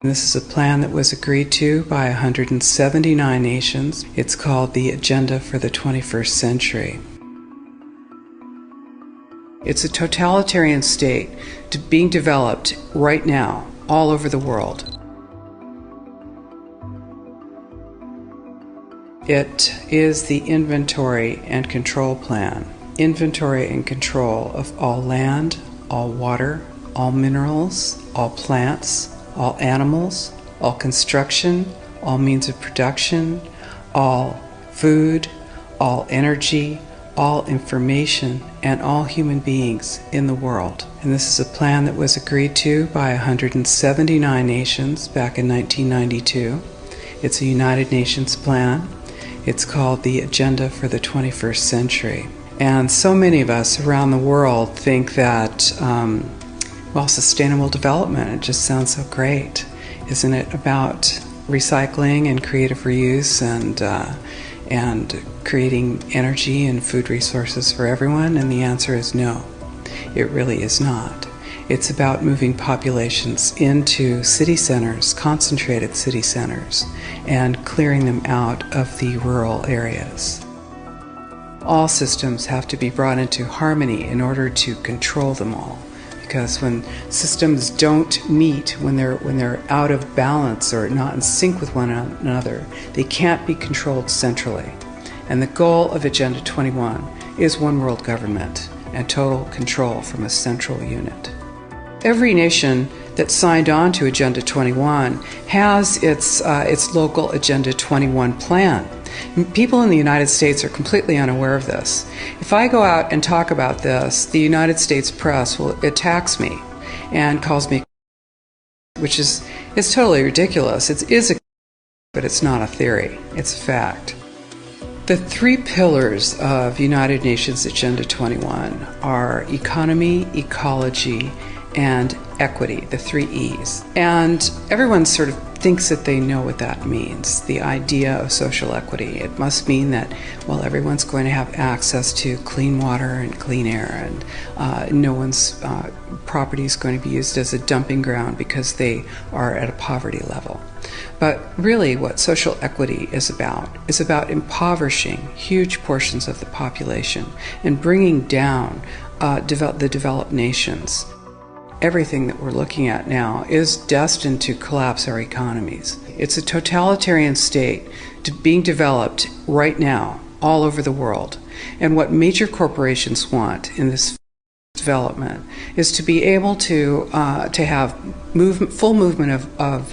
This is a plan that was agreed to by 179 nations. It's called the Agenda for the 21st Century. It's a totalitarian state being developed right now all over the world. It is the inventory and control plan. Inventory and control of all land, all water, all minerals, all plants, all animals, all construction, all means of production, all food, all energy, all information, and all human beings in the world. And this is a plan that was agreed to by 179 nations back in 1992. It's a United Nations plan. It's called the Agenda for the 21st Century. And so many of us around the world think that well, sustainable development, it just sounds so great. Isn't it about recycling and creative reuse and creating energy and food resources for everyone? And the answer is no, it really is not. It's about moving populations into city centers, concentrated city centers, and clearing them out of the rural areas. All systems have to be brought into harmony in order to control them all. Because when systems don't meet, when they're out of balance or not in sync with one another, they can't be controlled centrally. And the goal of Agenda 21 is one world government and total control from a central unit. Every nation that signed on to Agenda 21 has its local Agenda 21 plan. People in the United States are completely unaware of this. If I go out and talk about this, the United States press attacks me and calls me, which is totally ridiculous. It is a, but it's not a theory. It's a fact. The three pillars of United Nations Agenda 21 are economy, ecology, and equity, the three E's. And everyone sort of thinks that they know what that means, the idea of social equity. It must mean that, well, everyone's going to have access to clean water and clean air, and no one's property is going to be used as a dumping ground because they are at a poverty level. But really what social equity is about impoverishing huge portions of the population and bringing down the developed nations. Everything that we're looking at now is destined to collapse our economies. It's a totalitarian state being developed right now all over the world. And what major corporations want in this development is to be able to have full movement of